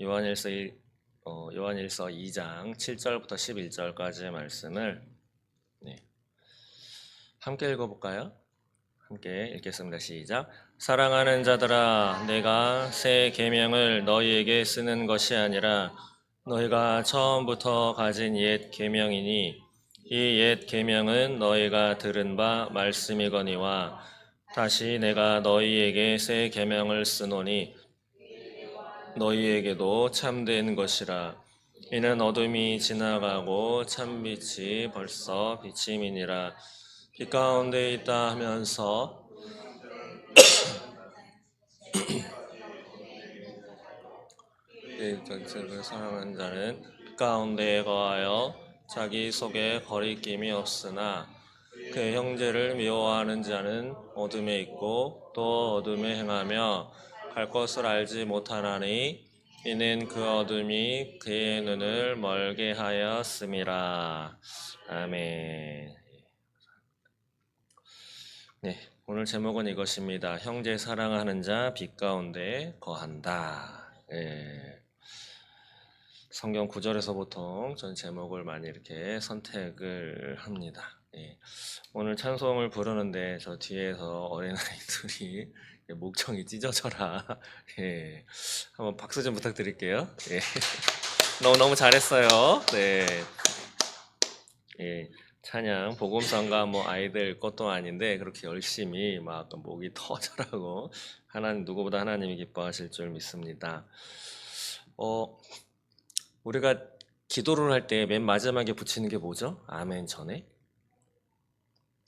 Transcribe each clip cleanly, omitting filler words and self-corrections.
요한일서, 요한일서 2장 7절부터 11절까지의 말씀을 함께 읽어볼까요? 함께 읽겠습니다. 시작. 사랑하는 자들아, 내가 새 계명을 너희에게 쓰는 것이 아니라 너희가 처음부터 가진 옛 계명이니 이 옛 계명은 너희가 들은 바 말씀이거니와 다시 내가 너희에게 새 계명을 쓰노니 너희에게도 참된 것이라. 이는 어둠이 지나가고 참빛이 벌써 비침이니라. 빛 가운데 있다 하면서 그 사랑하는 자는 빛 가운데에 거하여 자기 속에 거리낌이 없으나 그 형제를 미워하는 자는 어둠에 있고 또 어둠에 행하며 갈 것을 알지 못하나니 이는 그 어둠이 그의 눈을 멀게 하였음이라. 아멘. 네, 오늘 제목은 이것입니다. 형제 사랑하는 자 빛 가운데 거한다. 성경 구절에서 보통 전 제목을 많이 이렇게 선택을 합니다. 오늘 찬송을 부르는데 저 뒤에서 어린아이들이 목청이 찢어져라. 한번 박수 좀 부탁드릴게요. 너무 잘했어요. 네. 찬양, 복음성가 뭐 아이들 것도 아닌데 그렇게 열심히 막 목이 터져라고 누구보다 하나님이 기뻐하실 줄 믿습니다. 우리가 기도를 할 때 맨 마지막에 붙이는 게 뭐죠? 아멘 전에?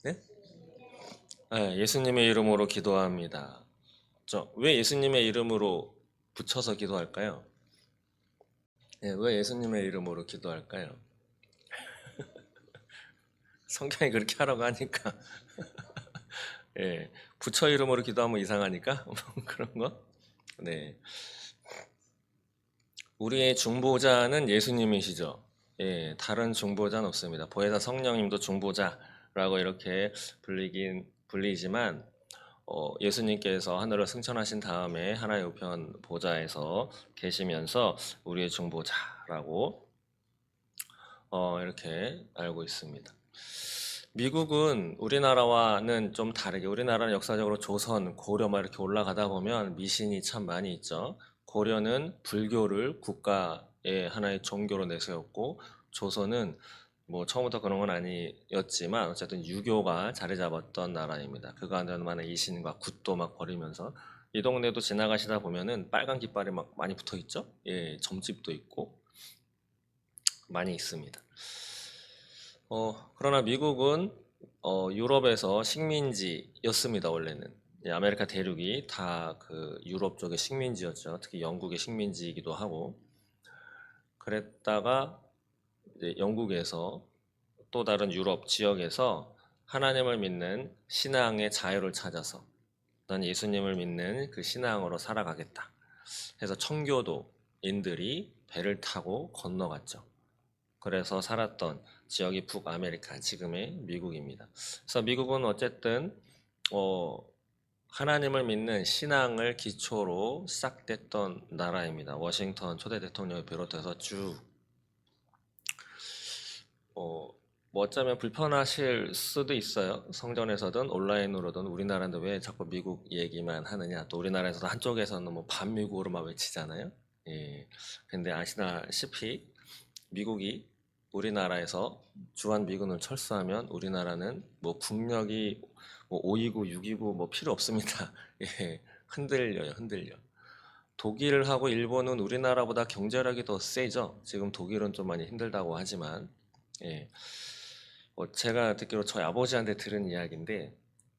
네? 예수님의 이름으로 기도합니다. 왜 예수님의 이름으로 붙여서 기도할까요? 왜 예수님의 이름으로 기도할까요? 성경이 그렇게 하라고 하니까 부처 이름으로 기도하면 이상하니까 그런 거? 네. 우리의 중보자는 예수님이시죠. 다른 중보자는 없습니다. 보혜사 성령님도 중보자라고 이렇게 불리지만 예수님께서 하늘을 승천하신 다음에 하나의 우편 보좌에서 계시면서 우리의 중보자라고 이렇게 알고 있습니다. 미국은 우리나라와는 좀 다르게, 우리나라는 역사적으로 조선, 고려 막 이렇게 올라가다 보면 미신이 참 많이 있죠. 고려는 불교를 국가의 하나의 종교로 내세웠고, 조선은 뭐 처음부터 그런 건 아니었지만 어쨌든 유교가 자리 잡았던 나라입니다. 그 가운데 많은 이신과 굿도 막 벌이면서 이 동네도 지나가시다 보면은 빨간 깃발이 막 많이 붙어 있죠. 점집도 있고 많이 있습니다. 그러나 미국은 유럽에서 식민지였습니다. 원래는 아메리카 대륙이 다 그 유럽 쪽의 식민지였죠. 특히 영국의 식민지이기도 하고 그랬다가 이제 영국에서 또 다른 유럽 지역에서 하나님을 믿는 신앙의 자유를 찾아서 난 예수님을 믿는 그 신앙으로 살아가겠다 해서 청교도인들이 배를 타고 건너갔죠. 그래서 살았던 지역이 북아메리카, 지금의 미국입니다. 그래서 미국은 어쨌든 하나님을 믿는 신앙을 기초로 시작됐던 나라입니다. 워싱턴 초대 대통령을 비롯해서 쭉 뭐 어쩌면 불편하실 수도 있어요. 성전에서든 온라인으로든 우리나라는 왜 자꾸 미국 얘기만 하느냐. 또 우리나라에서도 한쪽에서는 뭐 반미국으로 막 외치잖아요. 근데 아시다시피 미국이 우리나라에서 주한미군을 철수하면 우리나라는 뭐 국력이 뭐 5이고 6이고 뭐 필요 없습니다. 흔들려요, 흔들려. 독일하고 일본은 우리나라보다 경제력이 더 세죠. 지금 독일은 좀 많이 힘들다고 하지만, 제가 듣기로 저희 아버지한테 들은 이야기인데,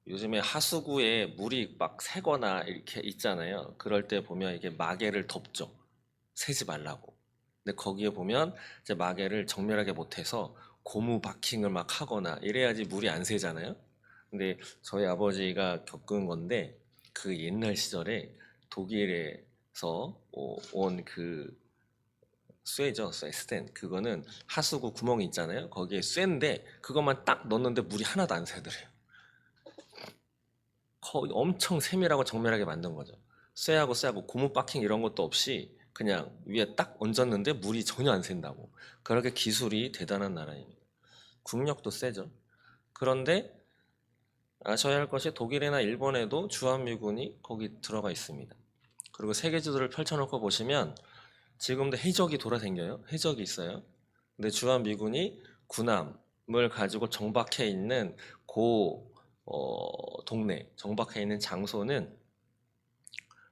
요즘에 하수구에 물이 막 새거나 이렇게 있잖아요. 그럴 때 보면 이게 마개를 덮죠. 새지 말라고. 근데 거기에 보면 이제 마개를 정밀하게 못해서 고무 바킹을 막 하거나 이래야지 물이 안 새잖아요. 근데 저희 아버지가 겪은 건데 그 옛날 시절에 독일에서 온 그 쇠죠, 스텐. 그거는 하수구 구멍이 있잖아요. 거기에 쇠인데 그것만 딱 넣었는데 물이 하나도 안 새더래요. 거의 엄청 세밀하고 정밀하게 만든 거죠. 쇠하고 고무 바킹 이런 것도 없이 그냥 위에 딱 얹었는데 물이 전혀 안 샌다고. 그렇게 기술이 대단한 나라입니다. 국력도 세죠. 그런데 아셔야 할 것이 독일이나 일본에도 주한미군이 거기 들어가 있습니다. 그리고 세계 지도를 펼쳐놓고 보시면 지금도 해적이 돌아다녀요. 해적이 있어요. 근데 주한미군이 군함을 가지고 정박해 있는 동네, 정박해 있는 장소는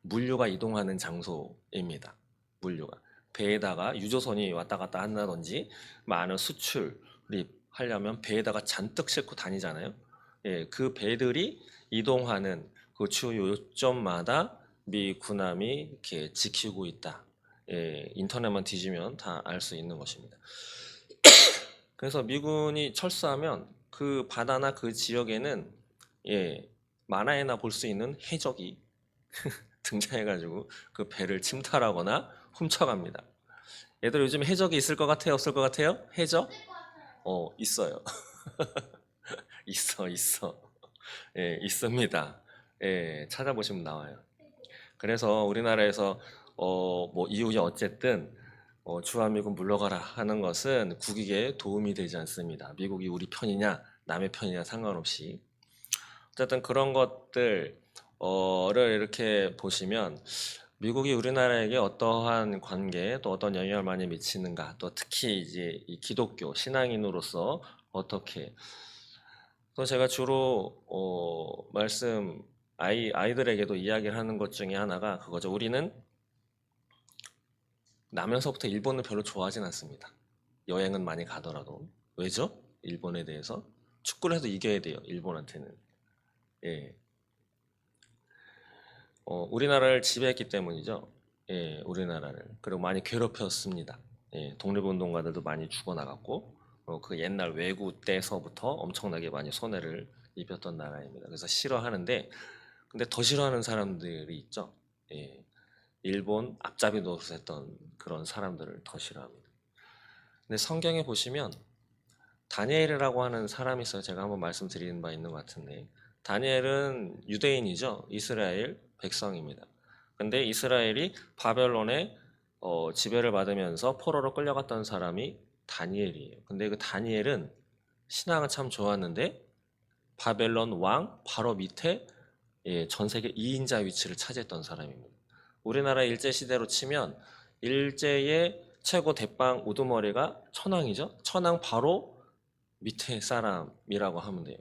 물류가 이동하는 장소입니다. 물류가. 배에다가 유조선이 왔다 갔다 한다든지 많은 수출입 하려면 배에다가 잔뜩 싣고 다니잖아요. 예, 그 배들이 이동하는 그 주 요점마다 미 군함이 이렇게 지키고 있다. 예, 인터넷만 뒤지면 다 알 수 있는 것입니다. 그래서 미군이 철수하면 그 바다나 그 지역에는 예, 만화에나 볼 수 있는 해적이 등장해가지고 그 배를 침탈하거나 훔쳐갑니다. 얘들 요즘 해적이 있을 것 같아요? 없을 것 같아요? 해적? 있어요. 있어. 예, 있습니다. 예, 찾아보시면 나와요. 그래서 우리나라에서 뭐 이유가 어쨌든 주한미군 물러가라 하는 것은 국익에 도움이 되지 않습니다. 미국이 우리 편이냐 남의 편이냐 상관없이 어쨌든 그런 것들을 이렇게 보시면 미국이 우리나라에게 어떠한 관계 또 어떤 영향을 많이 미치는가 또 특히 이제 이 기독교 신앙인으로서 어떻게 또 제가 주로 아이들에게도 이야기를 하는 것 중에 하나가 그거죠. 우리는 나면서부터 일본을 별로 좋아하진 않습니다. 여행은 많이 가더라도 왜죠? 일본에 대해서 축구를 해도 이겨야 돼요. 일본한테는. 예. 우리나라를 지배했기 때문이죠. 예, 우리나라를. 그리고 많이 괴롭혔습니다. 예, 독립운동가들도 많이 죽어나갔고, 그 옛날 외구 때서부터 엄청나게 많이 손해를 입혔던 나라입니다. 그래서 싫어하는데, 근데 더 싫어하는 사람들이 있죠. 예, 일본 앞잡이 노릇했던 그런 사람들을 더 싫어합니다. 근데 성경에 보시면 다니엘이라고 하는 사람이 있어요. 제가 한번 말씀드리는 바 있는 것 같은데 다니엘은 유대인이죠. 이스라엘 백성입니다. 근데 이스라엘이 바벨론에 지배를 받으면서 포로로 끌려갔던 사람이 다니엘이에요. 근데 그 다니엘은 신앙은 참 좋았는데 바벨론 왕 바로 밑에 전 세계 2인자 위치를 차지했던 사람입니다. 우리나라 일제 시대로 치면 일제의 최고 대빵 우두머리가 천황이죠. 천황 바로 밑에 사람이라고 하면 돼요.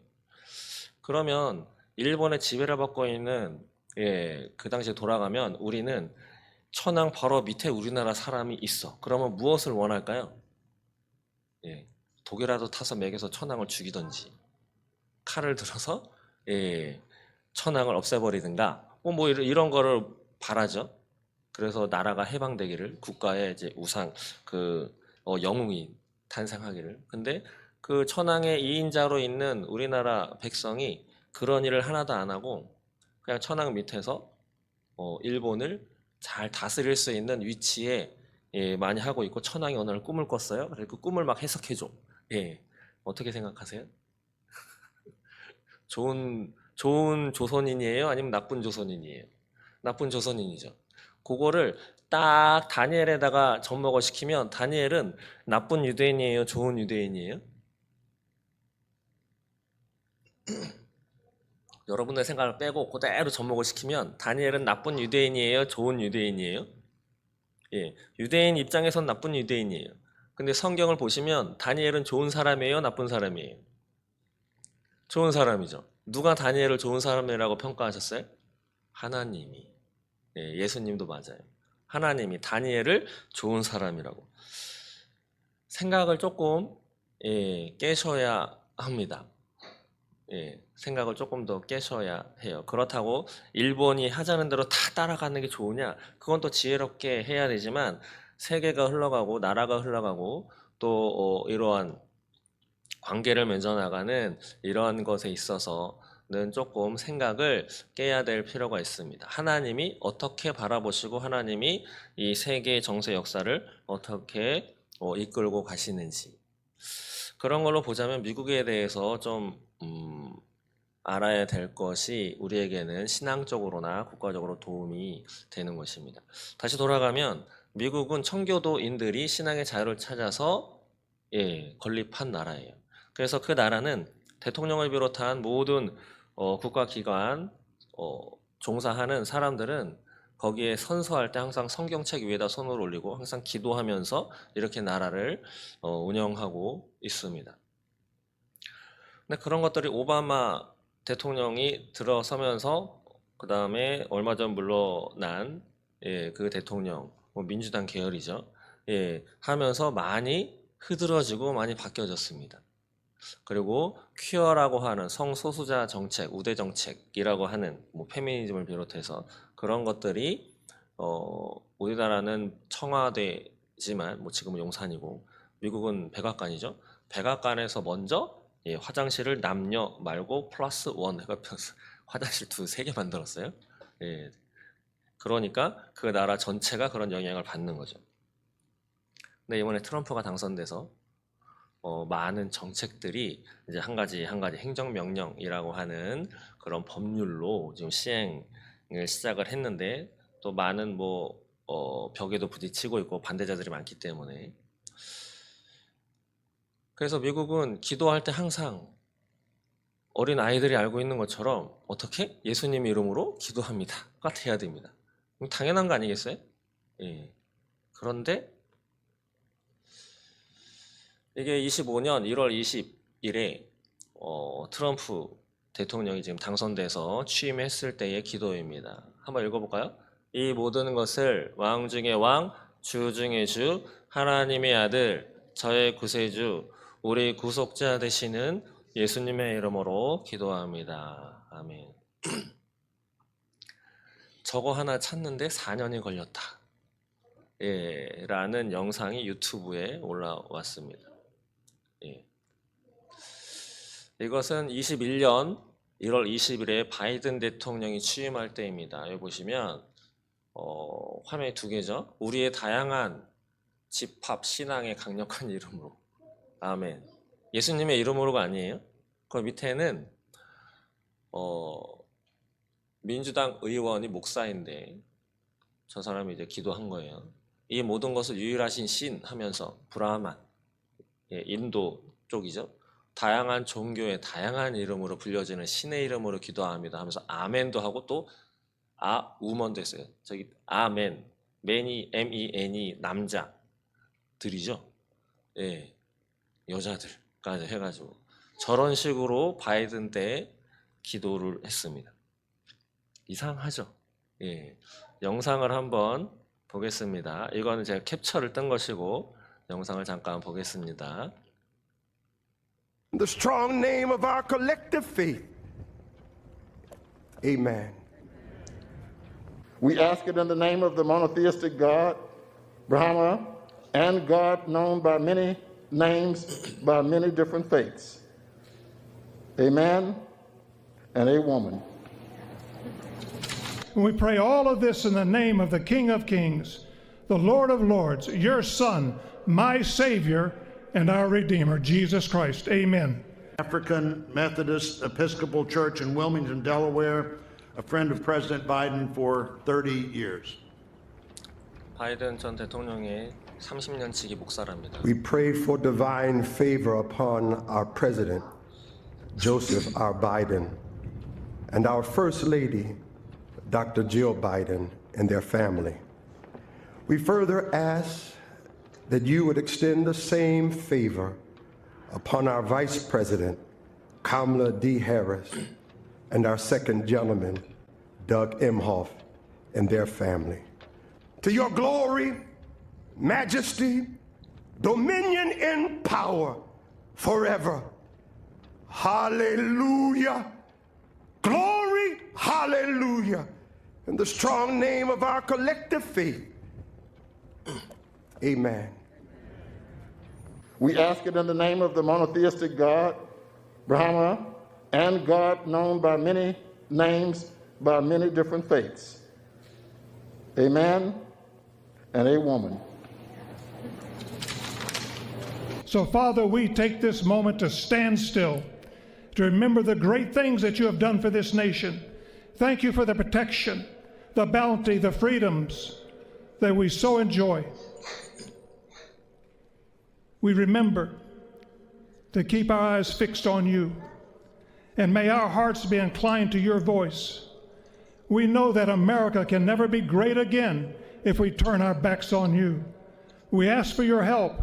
그러면 일본의 지배를 받고 있는 그 당시에 돌아가면 우리는 천황 바로 밑에 우리나라 사람이 있어. 그러면 무엇을 원할까요? 예, 독이라도 타서 맥여서 천황을 죽이던지 칼을 들어서 예, 천황을 없애버리든가 뭐 이런 거를 바라죠. 그래서 나라가 해방되기를 국가의 이제 우상 영웅이 탄생하기를. 근데 그 천황의 2인자로 있는 우리나라 백성이 그런 일을 하나도 안 하고 그냥 천황 밑에서 일본을 잘 다스릴 수 있는 위치에 많이 하고 있고 천황이 어느 날 꿈을 꿨어요. 그래서 그 꿈을 막 해석해줘. 예, 어떻게 생각하세요? 좋은 조선인이에요? 아니면 나쁜 조선인이에요? 나쁜 조선인이죠. 그거를 딱 다니엘에다가 접목을 시키면 다니엘은 나쁜 유대인이에요? 좋은 유대인이에요? 여러분의 생각을 빼고 그대로 접목을 시키면 다니엘은 나쁜 유대인이에요? 좋은 유대인이에요? 예, 유대인 입장에선 나쁜 유대인이에요. 근데 성경을 보시면 다니엘은 좋은 사람이에요? 나쁜 사람이에요? 좋은 사람이죠. 누가 다니엘을 좋은 사람이라고 평가하셨어요? 하나님이. 예수님도 맞아요. 하나님이 다니엘을 좋은 사람이라고. 생각을 조금 깨셔야 합니다. 생각을 조금 더 깨셔야 해요. 그렇다고 일본이 하자는 대로 다 따라가는 게 좋으냐? 그건 또 지혜롭게 해야 되지만 세계가 흘러가고 나라가 흘러가고 또 이러한 관계를 맺어나가는 이러한 것에 있어서는 조금 생각을 깨야 될 필요가 있습니다. 하나님이 어떻게 바라보시고 하나님이 이 세계 정세 역사를 어떻게 이끌고 가시는지 그런 걸로 보자면 미국에 대해서 좀 알아야 될 것이 우리에게는 신앙적으로나 국가적으로 도움이 되는 것입니다. 다시 돌아가면 미국은 청교도인들이 신앙의 자유를 찾아서 건립한 나라예요. 그래서 그 나라는 대통령을 비롯한 모든 국가기관 종사하는 사람들은 거기에 선서할 때 항상 성경책 위에다 손을 올리고 항상 기도하면서 이렇게 나라를 운영하고 있습니다. 근데 그런 것들이 오바마 대통령이 들어서면서 그 다음에 얼마 전 물러난 그 대통령 민주당 계열이죠. 하면서 많이 흐드러지고 많이 바뀌어졌습니다. 그리고 퀴어라고 하는 성소수자 정책, 우대 정책이라고 하는 페미니즘을 비롯해서 그런 것들이 우리나라는 청와대지만 지금은 용산이고 미국은 백악관이죠. 백악관에서 먼저 화장실을 남녀 말고 플러스 원 해가지고 화장실 세 개 만들었어요. 그러니까 그 나라 전체가 그런 영향을 받는 거죠. 근데 이번에 트럼프가 당선돼서 많은 정책들이 이제 한 가지 행정명령이라고 하는 그런 법률로 지금 시행을 시작을 했는데 또 많은 벽에도 부딪히고 있고 반대자들이 많기 때문에 그래서 미국은 기도할 때 항상 어린 아이들이 알고 있는 것처럼 어떻게? 예수님 이름으로 기도합니다. 해야 됩니다. 당연한 거 아니겠어요? 그런데 이게 25년 1월 20일에 트럼프 대통령이 지금 당선돼서 취임했을 때의 기도입니다. 한번 읽어볼까요? 이 모든 것을 왕 중의 왕, 주 중의 주, 하나님의 아들, 저의 구세주, 우리 구속자 되시는 예수님의 이름으로 기도합니다. 아멘. 저거 하나 찾는데 4년이 걸렸다. 라는 영상이 유튜브에 올라왔습니다. 이것은 21년 1월 20일에 바이든 대통령이 취임할 때입니다. 여기 보시면 화면이 두 개죠. 우리의 다양한 집합 신앙의 강력한 이름으로 아멘. 예수님의 이름으로가 아니에요. 그 밑에는 민주당 의원이 목사인데 저 사람이 이제 기도한 거예요. 이 모든 것을 유일하신 신 하면서 브라만, 인도 쪽이죠. 다양한 종교의 다양한 이름으로 불려지는 신의 이름으로 기도합니다 하면서 아멘도 하고 또 우먼도 했어요. 저기 아멘, 맨이 MEN이 남자들이죠. 여자들까지 해가지고 저런 식으로 바이든 때 기도를 했습니다. 이상하죠? 영상을 한번 보겠습니다. 이거는 제가 캡처를 뜬 것이고 영상을 잠깐 보겠습니다. In the strong name of our collective faith. Amen. We ask it in the name of the monotheistic God, Brahma, and God known by many names, by many different faiths. A man and a woman. And we pray all of this in the name of the King of Kings, the Lord of Lords, your Son, my Savior, and our Redeemer, Jesus Christ. Amen. African Methodist Episcopal Church in Wilmington, Delaware, a friend of President Biden for 30 years. 바이든 전 대통령의 30년치기 목사랍니다. We pray for divine favor upon our president, Joseph R. Biden, and our First Lady, Dr. Jill Biden, and their family. We further ask that you would extend the same favor upon our Vice President, Kamala D. Harris, and our second gentleman, Doug Emhoff, and their family. To your glory, majesty, dominion, and power forever. Hallelujah. Glory, hallelujah. In the strong name of our collective faith. Amen. We ask it in the name of the monotheistic God, Brahma, and God known by many names, by many different faiths. A man and a woman. So, Father, we take this moment to stand still, to remember the great things that you have done for this nation. Thank you for the protection, the bounty, the freedoms, that we so enjoy. We remember to keep our eyes fixed on you, and may our hearts be inclined to your voice. We know that America can never be great again if we turn our backs on you. We ask for your help,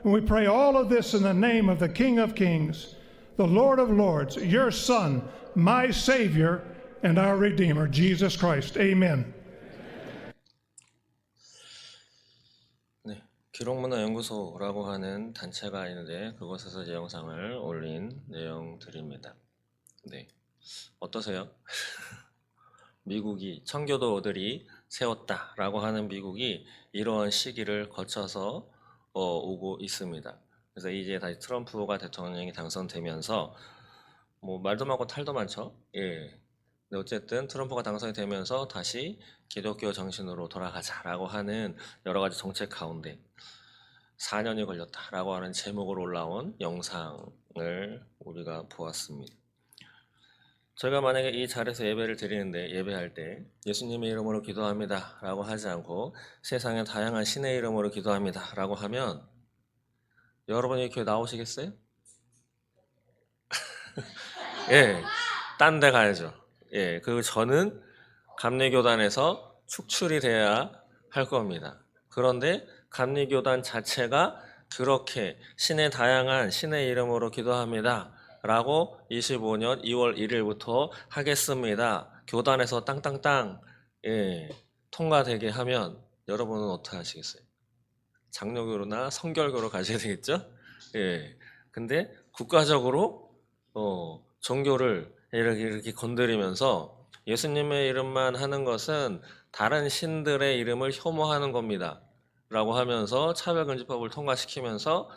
and we pray all of this in the name of the King of Kings, the Lord of Lords, your Son, my Savior, and our Redeemer, Jesus Christ. Amen. 네, 기록문화연구소라고 하는 단체가 있는데 그곳에서 이제 영상을 올린 내용들입니다. 네, 어떠세요? 미국이 청교도들이 세웠다라고 하는 미국이 이러한 시기를 거쳐서 오고 있습니다. 그래서 이제 다시 트럼프가 대통령이 당선되면서 뭐 말도 많고 탈도 많죠. 예. 근데 어쨌든 트럼프가 당선이 되면서 다시 기독교 정신으로 돌아가자라고 하는 여러 가지 정책 가운데 4년이 걸렸다라고 하는 제목으로 올라온 영상을 우리가 보았습니다. 저희가 만약에 이 자리에서 예배를 드리는데 예배할 때 예수님의 이름으로 기도합니다 라고 하지 않고 세상의 다양한 신의 이름으로 기도합니다 라고 하면 여러분이 교회 나오시겠어요? 예, 딴 데 가야죠. 예, 그리고 저는 감리교단에서 축출이 돼야 할 겁니다. 그런데 감리교단 자체가 그렇게 신의 다양한 신의 이름으로 기도합니다 라고 25년 2월 1일부터 하겠습니다. 교단에서 땅땅땅 예, 통과되게 하면 여러분은 어떻게 하시겠어요? 장로교로나 성결교로 가셔야 되겠죠? 예. 근데 국가적으로 종교를 이렇게 건드리면서 예수님의 이름만 하는 것은 다른 신들의 이름을 혐오하는 겁니다. 라고 하면서 차별금지법을 통과시키면서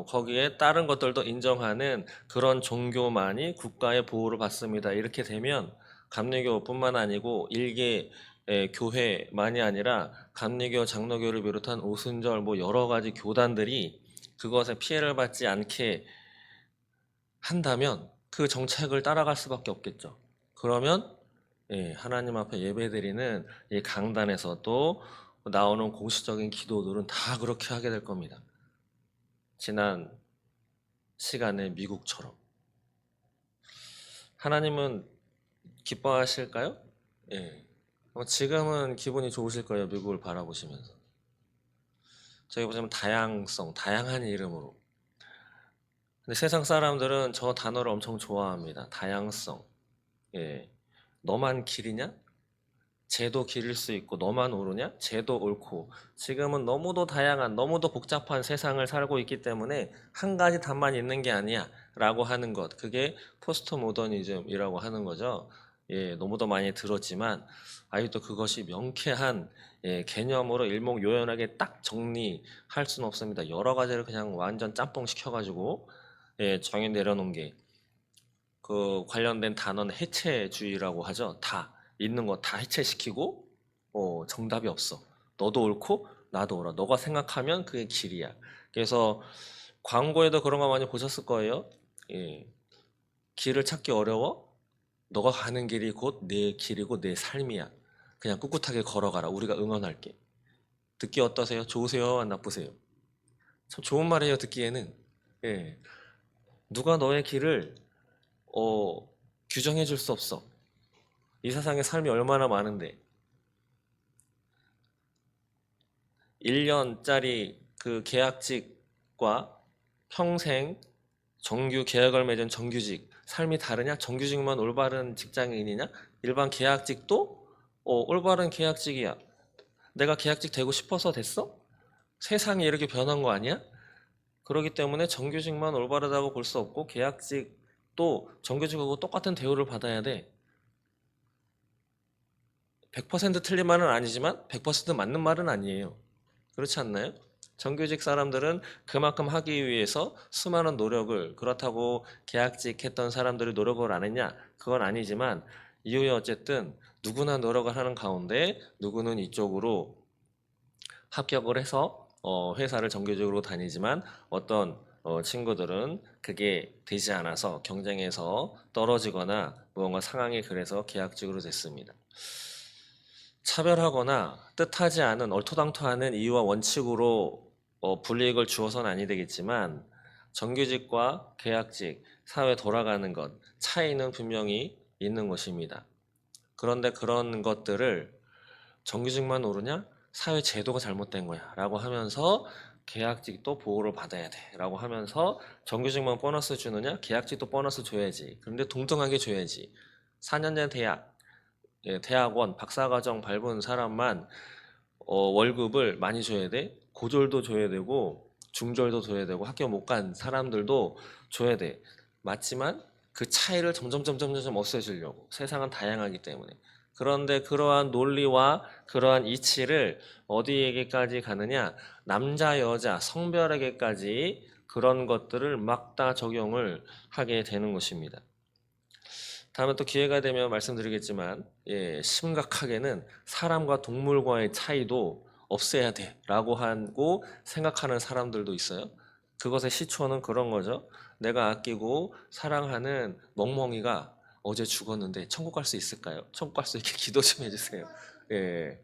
거기에 다른 것들도 인정하는 그런 종교만이 국가의 보호를 받습니다. 이렇게 되면 감리교뿐만 아니고 일개 교회만이 아니라 감리교, 장로교를 비롯한 오순절 뭐 여러 가지 교단들이 그것에 피해를 받지 않게 한다면 그 정책을 따라갈 수밖에 없겠죠. 그러면 하나님 앞에 예배드리는 이 강단에서도 나오는 공식적인 기도들은 다 그렇게 하게 될 겁니다. 지난 시간에 미국처럼. 하나님은 기뻐하실까요? 예. 지금은 기분이 좋으실 거예요. 미국을 바라보시면서. 저희 보시면 다양성, 다양한 이름으로. 근데 세상 사람들은 저 단어를 엄청 좋아합니다. 다양성. 예. 너만 길이냐? 쟤도 길일 수 있고 너만 옳으냐? 쟤도 옳고. 지금은 너무도 다양한, 너무도 복잡한 세상을 살고 있기 때문에 한 가지 답만 있는 게 아니야 라고 하는 것. 그게 포스트 모더니즘이라고 하는 거죠. 예, 너무도 많이 들었지만 아직도 그것이 명쾌한 개념으로 일목요연하게 딱 정리할 수는 없습니다. 여러 가지를 그냥 완전 짬뽕 시켜가지고 정의 내려놓은 게 그 관련된 단어는 해체주의라고 하죠. 다 있는 거 다 해체시키고 정답이 없어. 너도 옳고 나도 옳아. 너가 생각하면 그게 길이야. 그래서 광고에도 그런 거 많이 보셨을 거예요. 예. 길을 찾기 어려워? 너가 가는 길이 곧 내 길이고 내 삶이야. 그냥 꿋꿋하게 걸어가라. 우리가 응원할게. 듣기 어떠세요? 좋으세요? 나쁘세요? 참 좋은 말이에요. 듣기에는. 예. 누가 너의 길을 규정해 줄 수 없어. 이 세상에 삶이 얼마나 많은데 1년짜리 그 계약직과 평생 정규 계약을 맺은 정규직 삶이 다르냐? 정규직만 올바른 직장인이냐? 일반 계약직도 올바른 계약직이야. 내가 계약직 되고 싶어서 됐어? 세상이 이렇게 변한 거 아니야? 그렇기 때문에 정규직만 올바르다고 볼 수 없고 계약직도 정규직하고 똑같은 대우를 받아야 돼. 100% 틀린 말은 아니지만 100% 맞는 말은 아니에요. 그렇지 않나요? 정규직 사람들은 그만큼 하기 위해서 수많은 노력을, 그렇다고 계약직 했던 사람들이 노력을 안 했냐? 그건 아니지만 이후에 어쨌든 누구나 노력을 하는 가운데 누구는 이쪽으로 합격을 해서 회사를 정규직으로 다니지만 어떤 친구들은 그게 되지 않아서 경쟁에서 떨어지거나 무언가 상황이 그래서 계약직으로 됐습니다. 차별하거나 뜻하지 않은 얼토당토하는 이유와 원칙으로 불이익을 주어서는 아니 되겠지만 정규직과 계약직, 사회 돌아가는 것 차이는 분명히 있는 것입니다. 그런데 그런 것들을 정규직만 오르냐? 사회 제도가 잘못된 거야 라고 하면서 계약직도 보호를 받아야 돼 라고 하면서 정규직만 보너스 주느냐? 계약직도 보너스 줘야지. 그런데 동등하게 줘야지. 4년제 대학, 대학원, 박사과정 밟은 사람만 월급을 많이 줘야 돼. 고졸도 줘야 되고 중졸도 줘야 되고 학교 못 간 사람들도 줘야 돼. 맞지만 그 차이를 점점 없애주려고. 세상은 다양하기 때문에. 그런데 그러한 논리와 그러한 이치를 어디에게까지 가느냐? 남자, 여자, 성별에게까지 그런 것들을 막 다 적용을 하게 되는 것입니다. 다음에 또 기회가 되면 말씀드리겠지만 심각하게는 사람과 동물과의 차이도 없애야 돼 라고 하고 생각하는 사람들도 있어요. 그것의 시초는 그런 거죠. 내가 아끼고 사랑하는 멍멍이가 어제 죽었는데 천국 갈 수 있을까요? 천국 갈 수 있게 기도 좀 해주세요. 예,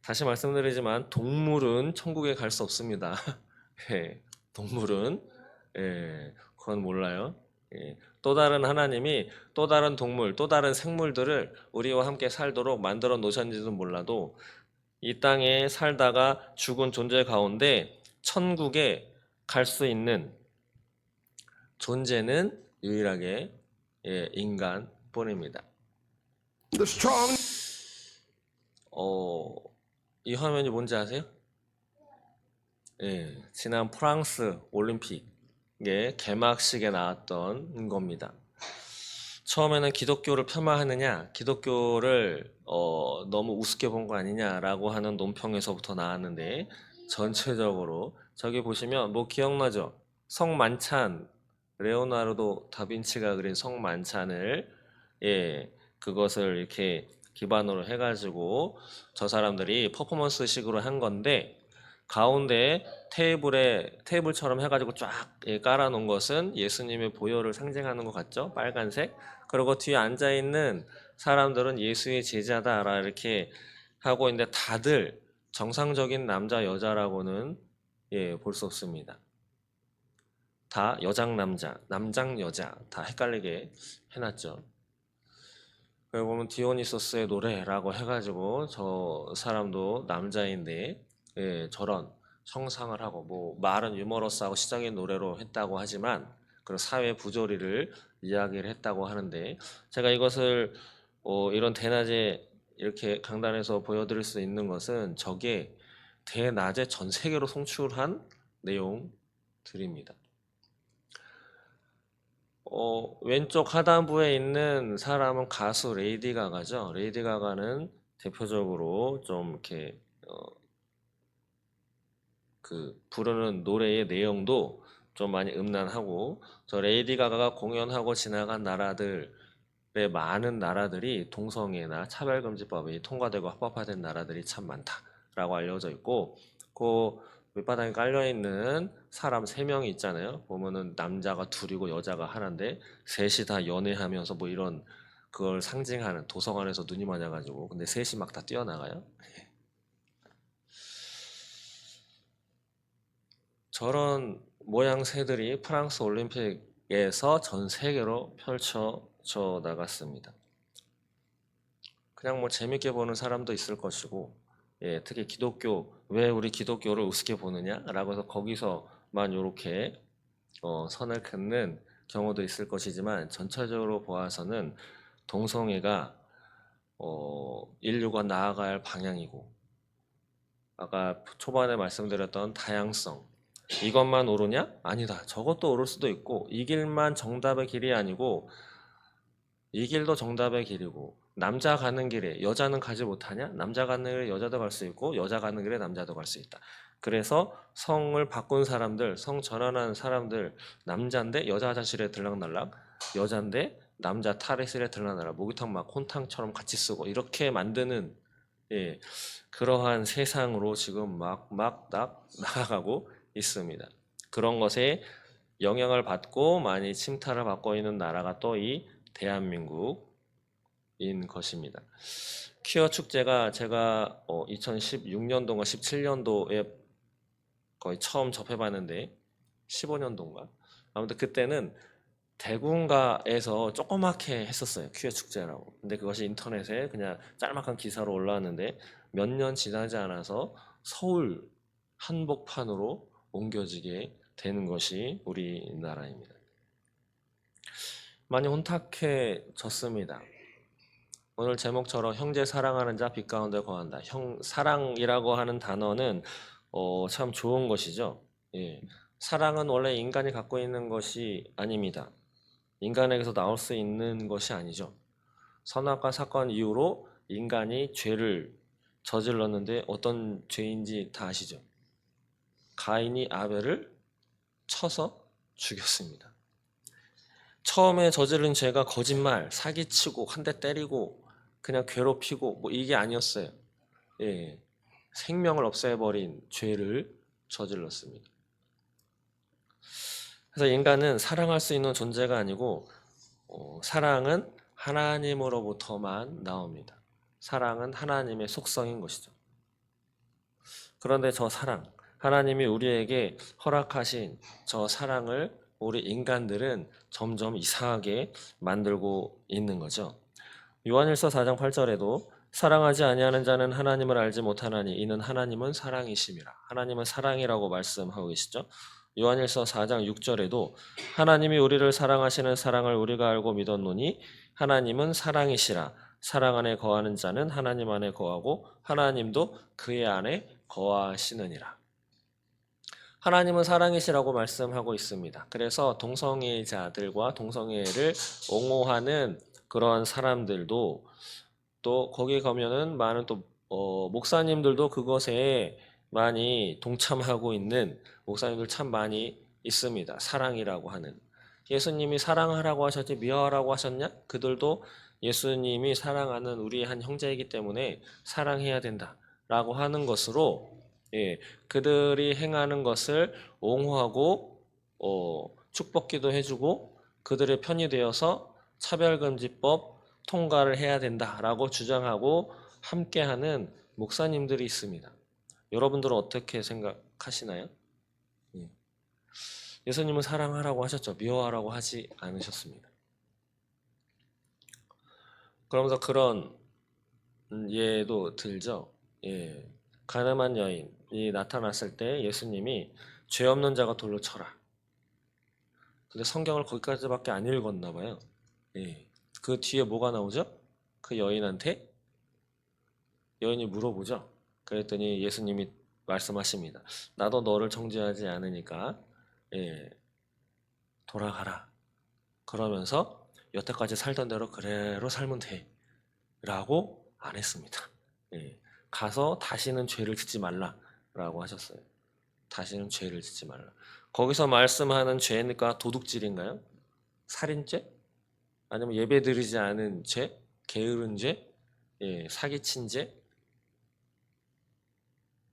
다시 말씀드리지만 동물은 천국에 갈 수 없습니다. 예, 동물은 그건 몰라요. 또 다른 하나님이 또 다른 동물, 또 다른 생물들을 우리와 함께 살도록 만들어 놓으셨는지도 몰라도 이 땅에 살다가 죽은 존재 가운데 천국에 갈 수 있는 존재는 유일하게 인간뿐입니다. The strong 이 화면이 뭔지 아세요? 지난 프랑스 올림픽의 개막식에 나왔던 겁니다. 처음에는 기독교를 폄하하느냐, 기독교를 너무 우습게 본 거 아니냐라고 하는 논평에서부터 나왔는데 전체적으로 저기 보시면 뭐 기억나죠? 성만찬, 레오나르도 다빈치가 그린 성만찬을 그것을 이렇게 기반으로 해가지고 저 사람들이 퍼포먼스식으로 한 건데 가운데 테이블처럼 해가지고 쫙 깔아놓은 것은 예수님의 보혈을 상징하는 것 같죠? 빨간색. 그리고 뒤에 앉아있는 사람들은 예수의 제자다라 이렇게 하고 있는데 다들 정상적인 남자 여자라고는 볼 수 없습니다. 다 여장 남자, 남장 여자 다 헷갈리게 해놨죠. 그리고 보면 디오니소스의 노래라고 해가지고 저 사람도 남자인데 저런 성상을 하고 뭐 말은 유머러스하고 시적인 노래로 했다고 하지만 그런 사회 부조리를 이야기를 했다고 하는데 제가 이것을 이런 대낮에 이렇게 강단에서 보여드릴 수 있는 것은 저게 대낮에 전 세계로 송출한 내용들입니다. 왼쪽 하단부에 있는 사람은 가수 레이디 가가죠. 레이디 가가는 대표적으로 좀 이렇게 그 부르는 노래의 내용도 좀 많이 음란하고 저 레이디 가가가 공연하고 지나간 나라들의 많은 나라들이 동성애나 차별금지법이 통과되고 합법화된 나라들이 참 많다라고 알려져 있고 그 밑바닥에 깔려있는 사람 3명이 있잖아요. 보면은 남자가 둘이고 여자가 하나인데 셋이 다 연애하면서 뭐 이런 그걸 상징하는 도서관에서 눈이 맞아가지고 근데 셋이 막 다 뛰어나가요. 저런 모양새들이 프랑스 올림픽에서 전 세계로 펼쳐져 나갔습니다. 그냥 뭐 재밌게 보는 사람도 있을 것이고 특히 기독교, 왜 우리 기독교를 우습게 보느냐라고 해서 거기서만 이렇게 선을 긋는 경우도 있을 것이지만 전체적으로 보아서는 동성애가 인류가 나아갈 방향이고 아까 초반에 말씀드렸던 다양성 이것만 옳으냐? 아니다. 저것도 옳을 수도 있고 이 길만 정답의 길이 아니고 이 길도 정답의 길이고 남자 가는 길에 여자는 가지 못하냐? 남자 가는 길에 여자도 갈 수 있고 여자 가는 길에 남자도 갈 수 있다. 그래서 성을 바꾼 사람들, 성 전환한 사람들 남자인데 여자 화장실에 들락날락 여자인데 남자 탈의실에 들락날락 목욕탕 막 혼탕처럼 같이 쓰고 이렇게 만드는 그러한 세상으로 지금 막 나아가고 있습니다. 그런 것에 영향을 받고 많이 침탈을 받고 있는 나라가 또 이 대한민국인 것입니다. 퀴어 축제가 제가 2016년도인가 17년도에 거의 처음 접해봤는데 15년도인가 아무튼 그때는 대군가에서 조그맣게 했었어요. 퀴어 축제라고. 근데 그것이 인터넷에 그냥 짤막한 기사로 올라왔는데 몇 년 지나지 않아서 서울 한복판으로 옮겨지게 되는 것이 우리나라입니다. 많이 혼탁해졌습니다. 오늘 제목처럼 형제 사랑하는 자 빛 가운데 거한다. 사랑이라고 하는 단어는 참 좋은 것이죠. 예. 사랑은 원래 인간이 갖고 있는 것이 아닙니다. 인간에게서 나올 수 있는 것이 아니죠. 선악과 사건 이후로 인간이 죄를 저질렀는데 어떤 죄인지 다 아시죠? 가인이 아벨을 쳐서 죽였습니다. 처음에 저지른 죄가 거짓말, 사기치고 한 대 때리고 그냥 괴롭히고 뭐 이게 아니었어요. 예, 생명을 없애버린 죄를 저질렀습니다. 그래서 인간은 사랑할 수 있는 존재가 아니고 사랑은 하나님으로부터만 나옵니다. 사랑은 하나님의 속성인 것이죠. 그런데 저 사랑, 하나님이 우리에게 허락하신 저 사랑을 우리 인간들은 점점 이상하게 만들고 있는 거죠. 요한일서 4장 8절에도 사랑하지 아니하는 자는 하나님을 알지 못하나니 이는 하나님은 사랑이심이라. 하나님은 사랑이라고 말씀하고 계시죠. 요한일서 4장 6절에도 하나님이 우리를 사랑하시는 사랑을 우리가 알고 믿었노니 하나님은 사랑이시라. 사랑 안에 거하는 자는 하나님 안에 거하고 하나님도 그의 안에 거하시느니라. 하나님은 사랑이시라고 말씀하고 있습니다. 그래서 동성애자들과 동성애를 옹호하는 그런 사람들도 또 거기 가면은 많은 또 목사님들도 그것에 많이 동참하고 있는 목사님들 참 많이 있습니다. 사랑이라고 하는. 예수님이 사랑하라고 하셨지 미워하라고 하셨냐? 그들도 예수님이 사랑하는 우리 한 형제이기 때문에 사랑해야 된다라고 하는 것으로 그들이 행하는 것을 옹호하고 축복기도 해주고 그들의 편이 되어서 차별금지법 통과를 해야 된다라고 주장하고 함께하는 목사님들이 있습니다. 여러분들은 어떻게 생각하시나요? 예수님은 사랑하라고 하셨죠. 미워하라고 하지 않으셨습니다. 그러면서 그런 예도 들죠. 가늠한 여인이 나타났을 때 예수님이 죄 없는 자가 돌로 쳐라. 근데 성경을 거기까지밖에 안 읽었나 봐요. 그 뒤에 뭐가 나오죠? 그 여인한테 여인이 물어보죠. 그랬더니 예수님이 말씀하십니다. 나도 너를 정죄하지 않으니까 돌아가라. 그러면서 여태까지 살던 대로 그대로 살면 돼 라고 안 했습니다. 가서 다시는 죄를 짓지 말라라고 하셨어요. 다시는 죄를 짓지 말라. 거기서 말씀하는 죄니까 도둑질인가요? 살인죄? 아니면 예배드리지 않은 죄? 게으른 죄? 사기친 죄?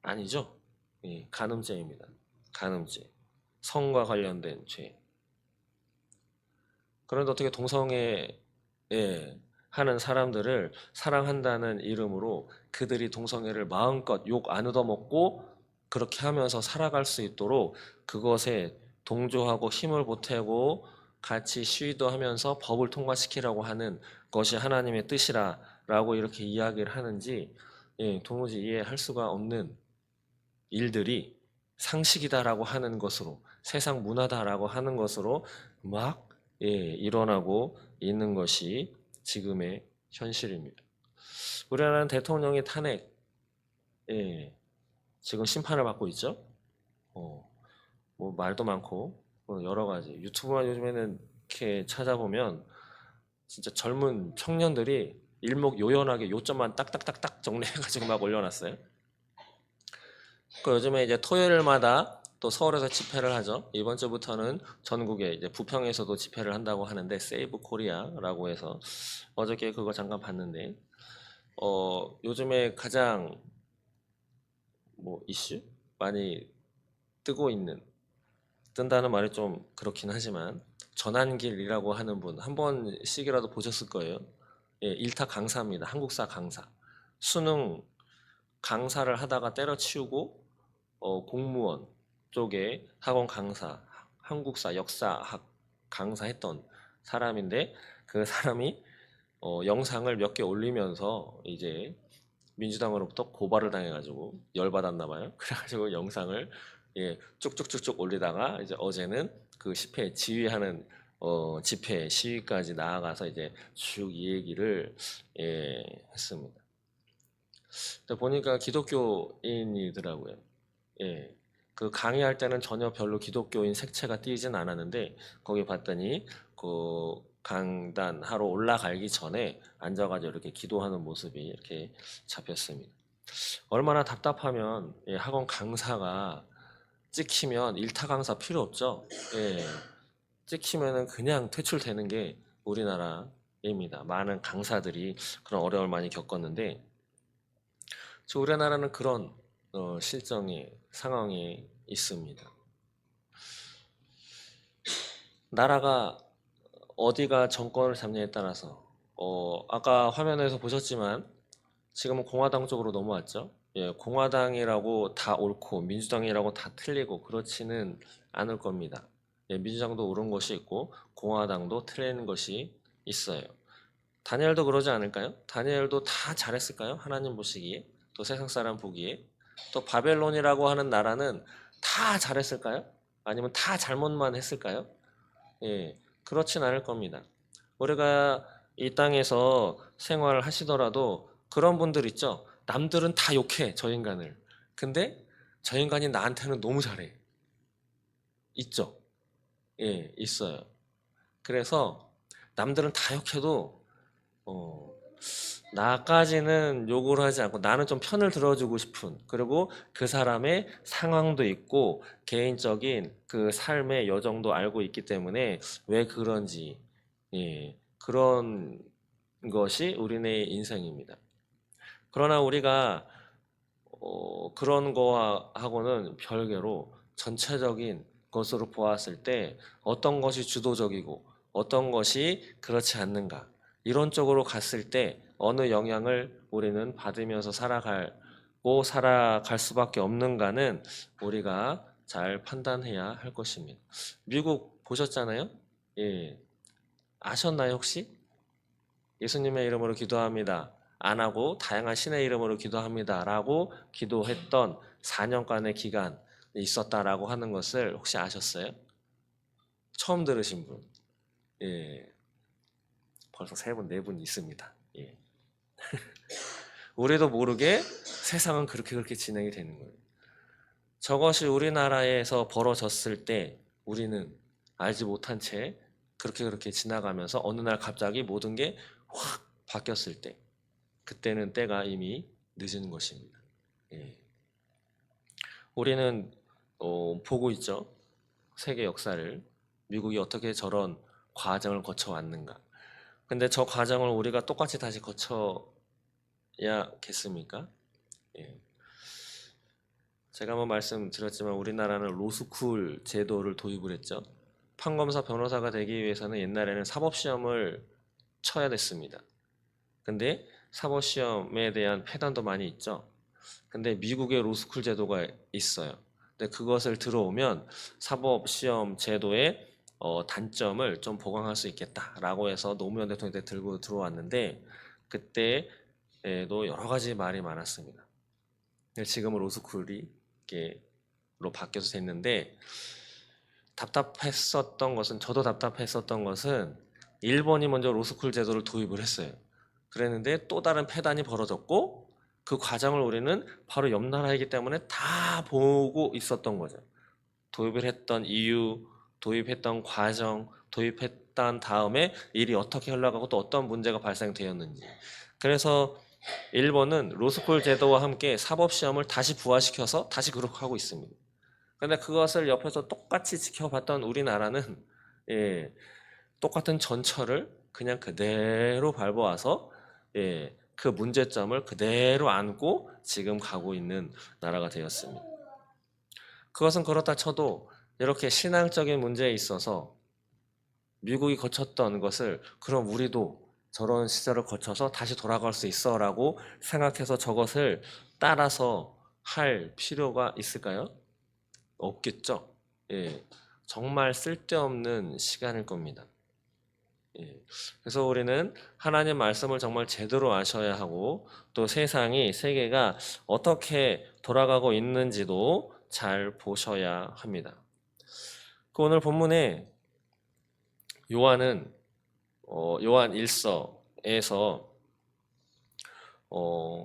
아니죠. 간음죄입니다. 간음죄. 성과 관련된 죄. 그런데 어떻게 동성애 하는 사람들을 사랑한다는 이름으로 그들이 동성애를 마음껏 욕 안 얻어먹고 그렇게 하면서 살아갈 수 있도록 그것에 동조하고 힘을 보태고 같이 시위도 하면서 법을 통과시키라고 하는 것이 하나님의 뜻이라고 이렇게 이야기를 하는지 도무지 이해할 수가 없는 일들이 상식이다라고 하는 것으로 세상 문화다라고 하는 것으로 막 일어나고 있는 것이 지금의 현실입니다. 우리나라는 대통령의 탄핵 지금 심판을 받고 있죠. 뭐 말도 많고 여러 가지 유튜브만 요즘에는 이렇게 찾아보면 진짜 젊은 청년들이 일목요연하게 요점만 딱딱딱딱 정리해가지고 막 올려놨어요. 그 요즘에 이제 토요일마다 또 서울에서 집회를 하죠. 이번 주부터는 전국에 이제 부평에서도 집회를 한다고 하는데 세이브 코리아라고 해서 어저께 그거 잠깐 봤는데 요즘에 가장 뭐 이슈 많이 뜨고 있는 뜬다는 말이 좀 그렇긴 하지만 전한길이라고 하는 분 한 번씩이라도 보셨을 거예요. 일타 강사입니다. 한국사 강사. 수능 강사를 하다가 때려치우고 공무원 쪽에 학원 강사, 한국사, 역사학 강사 했던 사람인데 그 사람이 영상을 몇 개 올리면서 이제 민주당으로부터 고발을 당해가지고 열받았나 봐요. 그래가지고 영상을 쭉쭉쭉쭉 올리다가 이제 어제는 그 지휘하는 집회 시위까지 나아가서 이제 쭉 이 얘기를 했습니다. 근데 보니까 기독교인이더라고요. 예. 그 강의할 때는 전혀 별로 기독교인 색채가 띄진 않았는데 거기 봤더니 그 강단하러 올라가기 전에 앉아가지고 이렇게 기도하는 모습이 이렇게 잡혔습니다. 얼마나 답답하면 학원 강사가 찍히면 일타 강사 필요 없죠. 예. 찍히면은 그냥 퇴출되는 게 우리나라입니다. 많은 강사들이 그런 어려움을 많이 겪었는데 우리나라는 그런 실정의 상황에 있습니다. 나라가 어디가 정권을 잡냐에 따라서 아까 화면에서 보셨지만 지금은 공화당 쪽으로 넘어왔죠. 예, 공화당이라고 다 옳고 민주당이라고 다 틀리고 그렇지는 않을 겁니다. 예, 민주당도 옳은 것이 있고 공화당도 틀린 것이 있어요. 다니엘도 그러지 않을까요? 다니엘도 다 잘했을까요? 하나님 보시기에, 또 세상 사람 보기에. 또 바벨론이라고 하는 나라는 다 잘했을까요? 아니면 다 잘못만 했을까요? 예, 그렇진 않을 겁니다. 우리가 이 땅에서 생활을 하시더라도 그런 분들 있죠. 남들은 다 욕해, 저 인간을. 근데 저 인간이 나한테는 너무 잘해. 있죠? 예, 있어요. 그래서 남들은 다 욕해도 나까지는 욕을 하지 않고 나는 좀 편을 들어주고 싶은, 그리고 그 사람의 상황도 있고 개인적인 그 삶의 여정도 알고 있기 때문에 왜 그런지, 그런 것이 우리네 인생입니다. 그러나 우리가 그런 거하고는 별개로 전체적인 것으로 보았을 때 어떤 것이 주도적이고 어떤 것이 그렇지 않는가, 이런 쪽으로 갔을 때 어느 영향을 우리는 받으면서 살아갈 수밖에 없는가는 우리가 잘 판단해야 할 것입니다. 미국 보셨잖아요? 예. 아셨나요, 혹시? 예수님의 이름으로 기도합니다. 안 하고 다양한 신의 이름으로 기도합니다. 라고 기도했던 4년간의 기간이 있었다라고 하는 것을 혹시 아셨어요? 처음 들으신 분? 예. 벌써 3분, 4분 있습니다. 예. 우리도 모르게 세상은 그렇게 진행이 되는 거예요. 저것이 우리나라에서 벌어졌을 때 우리는 알지 못한 채 그렇게 지나가면서 어느 날 갑자기 모든 게 확 바뀌었을 때, 그때는 때가 이미 늦은 것입니다. 예. 우리는 보고 있죠. 세계 역사를, 미국이 어떻게 저런 과정을 거쳐왔는가. 근데 저 과정을 우리가 똑같이 다시 거쳐야겠습니까? 예. 제가 한번 말씀드렸지만 우리나라는 로스쿨 제도를 도입을 했죠. 판검사 변호사가 되기 위해서는 옛날에는 사법시험을 쳐야 됐습니다. 근데 사법시험에 대한 폐단도 많이 있죠. 근데 미국의 로스쿨 제도가 있어요. 근데 그것을 들어오면 사법시험 제도의 단점을 좀 보강할 수 있겠다라고 해서 노무현 대통령 때 들고 들어왔는데 그때에도 여러 가지 말이 많았습니다. 지금은 로스쿨이 로 바뀌어서 됐는데 답답했었던 것은, 저도 답답했었던 것은 일본이 먼저 로스쿨 제도를 도입을 했어요. 그랬는데 또 다른 폐단이 벌어졌고 그 과정을 우리는 바로 옆 나라이기 때문에 다 보고 있었던 거죠. 도입을 했던 이유, 도입했던 과정, 도입했던 다음에 일이 어떻게 흘러가고 또 어떤 문제가 발생되었는지. 그래서 일본은 로스쿨 제도와 함께 사법시험을 다시 부활시켜서 다시 그렇게 하고 있습니다. 그런데 그것을 옆에서 똑같이 지켜봤던 우리나라는 똑같은 전철을 그냥 그대로 밟아와서 그 문제점을 그대로 안고 지금 가고 있는 나라가 되었습니다. 그것은 그렇다 쳐도 이렇게 신앙적인 문제에 있어서 미국이 거쳤던 것을 그럼 우리도 저런 시절을 거쳐서 다시 돌아갈 수 있어라고 생각해서 저것을 따라서 할 필요가 있을까요? 없겠죠. 예, 정말 쓸데없는 시간일 겁니다. 예, 그래서 우리는 하나님 말씀을 정말 제대로 아셔야 하고 또 세상이 세계가 어떻게 돌아가고 있는지도 잘 보셔야 합니다. 그 오늘 본문에 요한 1서에서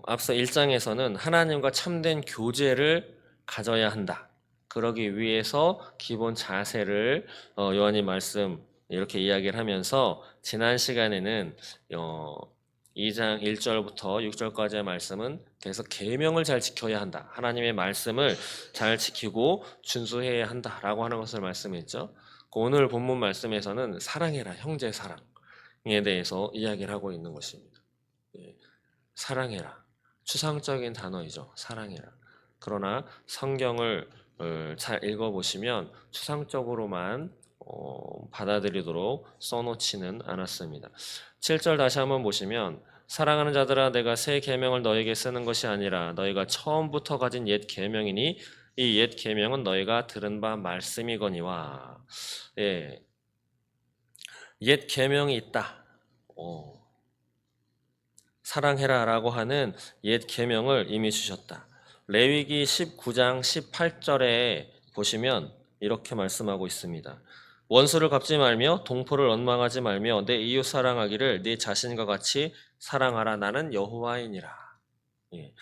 앞서 1장에서는 하나님과 참된 교제를 가져야 한다. 그러기 위해서 기본 자세를 요한이 말씀 이렇게 이야기를 하면서 지난 시간에는 2장 1절부터 6절까지의 말씀은 계속 계명을 잘 지켜야 한다. 하나님의 말씀을 잘 지키고 준수해야 한다라고 하는 것을 말씀했죠. 오늘 본문 말씀에서는 사랑해라, 형제 사랑에 대해서 이야기를 하고 있는 것입니다. 예, 사랑해라. 추상적인 단어이죠. 사랑해라. 그러나 성경을 잘 읽어보시면 추상적으로만 받아들이도록 써놓지는 않았습니다. 7절 다시 한번 보시면 사랑하는 자들아 내가 새 계명을 너에게 쓰는 것이 아니라 너희가 처음부터 가진 옛 계명이니 이 옛 계명은 너희가 들은 바 말씀이거니와. 예, 옛 계명이 있다. 사랑해라라고 하는 옛 계명을 이미 주셨다. 레위기 19장 18절에 보시면 이렇게 말씀하고 있습니다. 원수를 갚지 말며 동포를 원망하지 말며 내 이웃 사랑하기를 네 자신과 같이 사랑하라. 나는 여호와이니라. 예.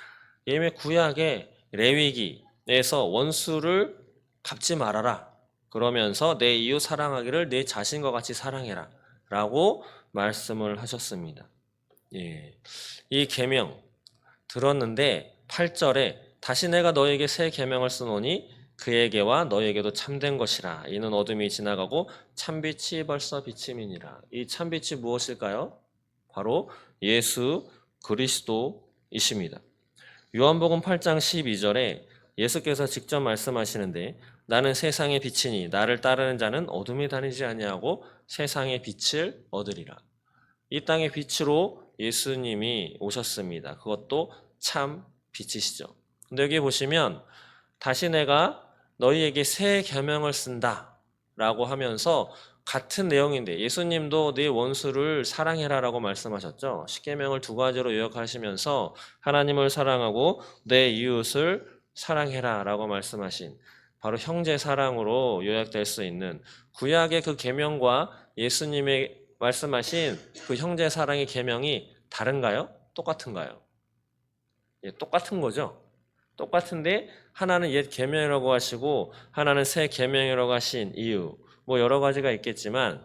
이미 구약의 레위기에서 원수를 갚지 말아라. 그러면서 내 이웃 사랑하기를 네 자신과 같이 사랑해라. 라고 말씀을 하셨습니다. 예. 이 계명 들었는데 8절에 다시 내가 너에게 새 계명을 쓰노니 그에게와 너에게도 참된 것이라. 이는 어둠이 지나가고 참빛이 벌써 비침이니라. 이 참빛이 무엇일까요? 바로 예수 그리스도이십니다. 요한복음 8장 12절에 예수께서 직접 말씀하시는데 나는 세상의 빛이니 나를 따르는 자는 어둠이 다니지 아니하고 세상의 빛을 얻으리라. 이 땅의 빛으로 예수님이 오셨습니다. 그것도 참 빛이시죠. 근데 여기 보시면 다시 내가 너희에게 새 계명을 쓴다 라고 하면서 같은 내용인데 예수님도 네 원수를 사랑해라 라고 말씀하셨죠. 십계명을 두 가지로 요약하시면서 하나님을 사랑하고 내 이웃을 사랑해라 라고 말씀하신 바로 형제 사랑으로 요약될 수 있는 구약의 그 계명과 예수님의 말씀하신 그 형제 사랑의 계명이 다른가요? 똑같은가요? 예, 똑같은 거죠. 똑같은데 하나는 옛 계명이라고 하시고 하나는 새 계명이라고 하신 이유 뭐 여러 가지가 있겠지만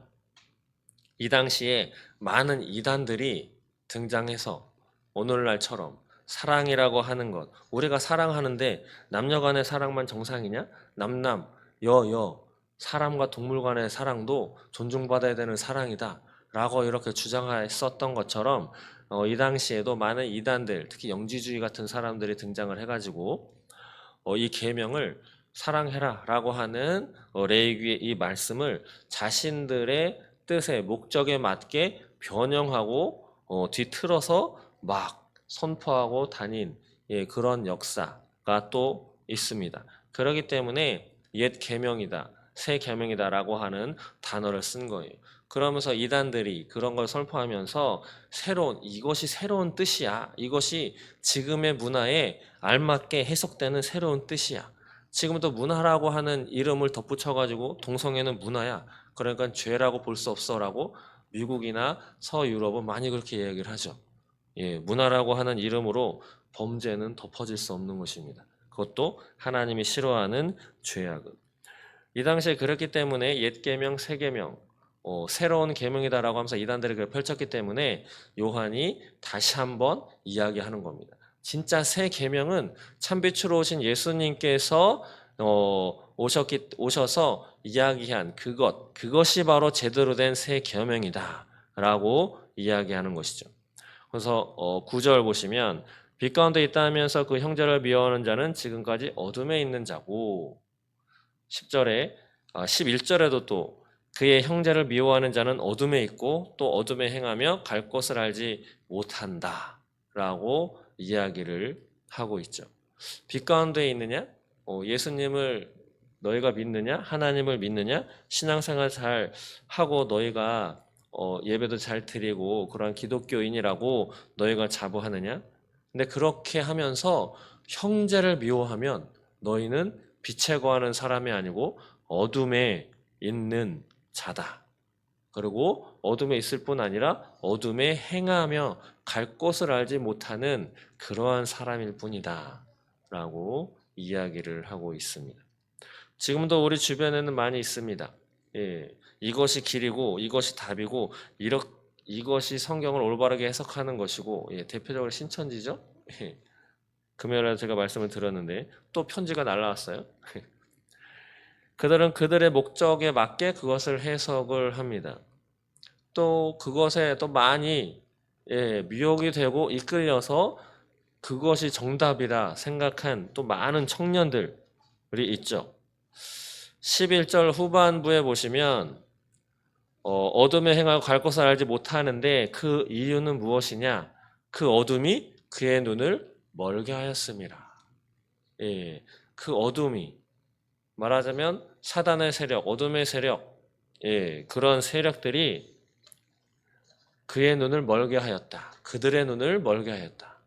이 당시에 많은 이단들이 등장해서 오늘날처럼 사랑이라고 하는 것 우리가 사랑하는데 남녀 간의 사랑만 정상이냐? 남남, 여 사람과 동물 간의 사랑도 존중받아야 되는 사랑이다 라고 이렇게 주장했었던 것처럼 이 당시에도 많은 이단들 특히 영지주의 같은 사람들이 등장을 해가지고 이 계명을 사랑해라 라고 하는 레위기의 이 말씀을 자신들의 뜻에 목적에 맞게 변형하고 뒤틀어서 막 선포하고 다닌 그런 역사가 또 있습니다. 그렇기 때문에 옛 계명이다 새 계명이다 라고 하는 단어를 쓴 거예요. 그러면서 이단들이 그런 걸 선포하면서 이것이 새로운 뜻이야. 이것이 지금의 문화에 알맞게 해석되는 새로운 뜻이야. 지금도 문화라고 하는 이름을 덧붙여가지고 동성애는 문화야. 그러니까 죄라고 볼 수 없어라고 미국이나 서유럽은 많이 그렇게 이야기를 하죠. 예, 문화라고 하는 이름으로 범죄는 덮어질 수 없는 것입니다. 그것도 하나님이 싫어하는 죄악은. 이 당시에 그렇기 때문에 옛 계명, 새 계명 새로운 계명이다라고 하면서 이단들이 그걸 펼쳤기 때문에 요한이 다시 한번 이야기하는 겁니다. 진짜 새 계명은 참빛으로 오신 예수님께서 오셔서 이야기한 그것이 바로 제대로 된 새 계명이다라고 이야기하는 것이죠. 그래서 9절 보시면 빛 가운데 있다 하면서 그 형제를 미워하는 자는 지금까지 어둠에 있는 자고 11절에도 또 그의 형제를 미워하는 자는 어둠에 있고 또 어둠에 행하며 갈 곳을 알지 못한다 라고 이야기를 하고 있죠. 빛 가운데 있느냐? 예수님을 너희가 믿느냐? 하나님을 믿느냐? 신앙생활 잘 하고 너희가 예배도 잘 드리고 그러한 기독교인이라고 너희가 자부하느냐? 근데 그렇게 하면서 형제를 미워하면 너희는 빛에 거하는 사람이 아니고 어둠에 있는 자다. 그리고 어둠에 있을 뿐 아니라 어둠에 행하며 갈 곳을 알지 못하는 그러한 사람일 뿐이다 라고 이야기를 하고 있습니다. 지금도 우리 주변에는 많이 있습니다. 예, 이것이 길이고 이것이 답이고 이것이 성경을 올바르게 해석하는 것이고, 예, 대표적으로 신천지죠. 예, 금요일에 제가 말씀을 드렸는데 또 편지가 날라왔어요. 그들은 그들의 목적에 맞게 그것을 해석을 합니다. 또 그것에 또 많이 미혹이 되고 이끌려서 그것이 정답이라 생각한 또 많은 청년들이 있죠. 11절 후반부에 보시면 어둠에 행하여 갈 곳을 알지 못하는데 그 이유는 무엇이냐? 그 어둠이 그의 눈을 멀게 하였습니다. 예, 그 어둠이 말하자면 사단의 세력, 어둠의 세력, 예, 그런 세력들이 그의 눈을 멀게 하였다. 그들의 눈을 멀게 하였다.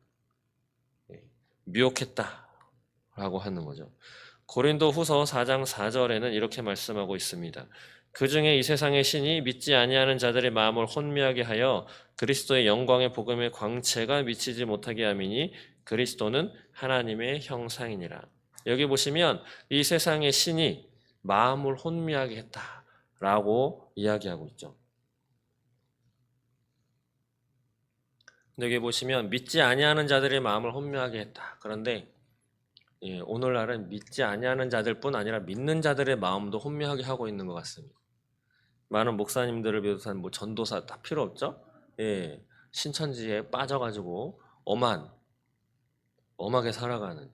예, 미혹했다 라고 하는 거죠. 고린도 후서 4장 4절에는 이렇게 말씀하고 있습니다. 그 중에 이 세상의 신이 믿지 아니하는 자들의 마음을 혼미하게 하여 그리스도의 영광의 복음의 광채가 미치지 못하게 함이니 그리스도는 하나님의 형상이니라. 여기 보시면 이 세상의 신이 마음을 혼미하게 했다라고 이야기하고 있죠. 여기 보시면 믿지 아니하는 자들의 마음을 혼미하게 했다. 그런데 오늘날은 믿지 아니하는 자들뿐 아니라 믿는 자들의 마음도 혼미하게 하고 있는 것 같습니다. 많은 목사님들을 비롯한 전도사 다 필요 없죠? 예, 신천지에 빠져가지고 엄하게 살아가는,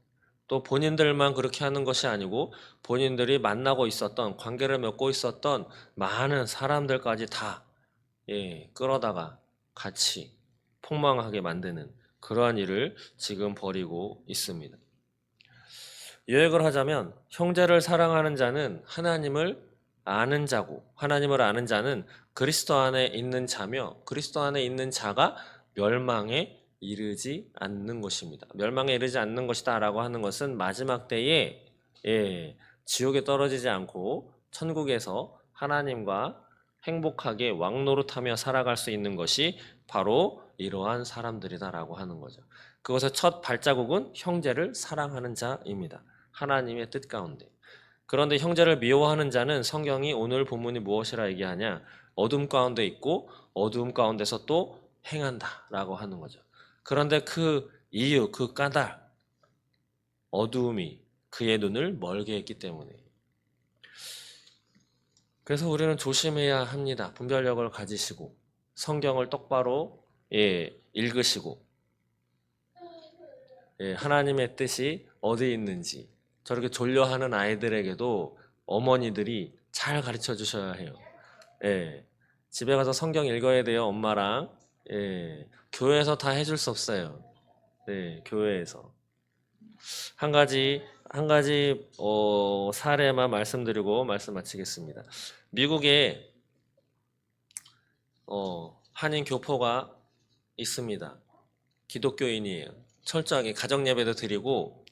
또 본인들만 그렇게 하는 것이 아니고 본인들이 만나고 있었던, 관계를 맺고 있었던 많은 사람들까지 다 끌어다가 같이 폭망하게 만드는 그러한 일을 지금 벌이고 있습니다. 요약을 하자면 형제를 사랑하는 자는 하나님을 아는 자고, 하나님을 아는 자는 그리스도 안에 있는 자며 그리스도 안에 있는 자가 멸망에 이르지 않는 것입니다. 멸망에 이르지 않는 것이다 라고 하는 것은 마지막 때에 지옥에 떨어지지 않고 천국에서 하나님과 행복하게 왕노릇하며 살아갈 수 있는 것이 바로 이러한 사람들이다 라고 하는 거죠. 그것의 첫 발자국은 형제를 사랑하는 자입니다. 하나님의 뜻 가운데. 그런데 형제를 미워하는 자는 성경이 오늘 본문이 무엇이라 얘기하냐? 어둠 가운데 있고 어둠 가운데서 또 행한다 라고 하는 거죠. 그런데 그 이유, 그 까닭, 어둠이 그의 눈을 멀게 했기 때문에. 그래서 우리는 조심해야 합니다. 분별력을 가지시고 성경을 똑바로 읽으시고 하나님의 뜻이 어디 있는지, 저렇게 졸려하는 아이들에게도 어머니들이 잘 가르쳐 주셔야 해요. 집에 가서 성경 읽어야 돼요, 엄마랑. 교회에서 다 해줄 수 없어요. 교회에서. 한 가지 사례만 말씀드리고 말씀 마치겠습니다. 미국에 한인 교포가 있습니다. 기독교인이에요. 철저하게 가정 예배도 드리고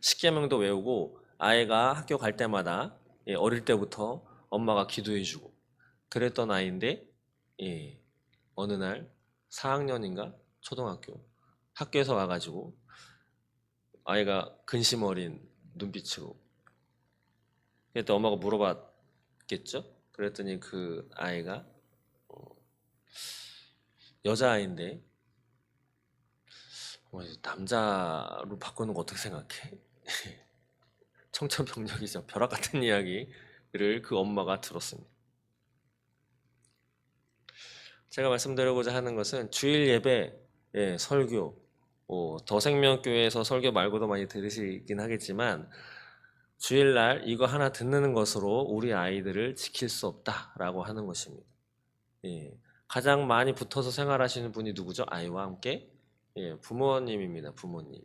십계명도 외우고 아이가 학교 갈 때마다 어릴 때부터 엄마가 기도해주고 그랬던 아이인데 어느 날 4학년인가 초등학교 학교에서 와가지고 아이가 근심 어린 눈빛으로, 그때 엄마가 물어봤겠죠? 그랬더니 그 아이가 여자아이인데 남자로 바꾸는 거 어떻게 생각해? 청천벽력이죠. 벼락 같은 이야기를 그 엄마가 들었습니다. 제가 말씀드리고자 하는 것은 주일 예배, 설교, 더생명교회에서 설교 말고도 많이 들으시긴 하겠지만 주일날 이거 하나 듣는 것으로 우리 아이들을 지킬 수 없다라고 하는 것입니다. 예, 가장 많이 붙어서 생활하시는 분이 누구죠? 아이와 함께? 예, 부모님입니다. 부모님.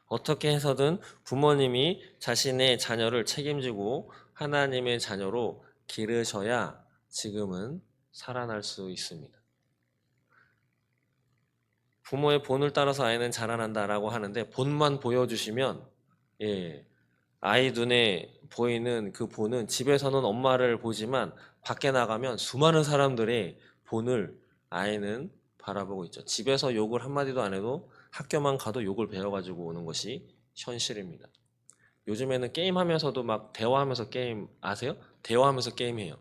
어떻게 해서든 부모님이 자신의 자녀를 책임지고 하나님의 자녀로 기르셔야 지금은 살아날 수 있습니다. 부모의 본을 따라서 아이는 자라난다라고 하는데 본만 보여주시면 예, 아이 눈에 보이는 그 본은 집에서는 엄마를 보지만 밖에 나가면 수많은 사람들의 본을 아이는 바라보고 있죠. 집에서 욕을 한마디도 안 해도 학교만 가도 욕을 배워가지고 오는 것이 현실입니다. 요즘에는 게임하면서도 막 대화하면서 게임 아세요? 대화하면서 게임해요.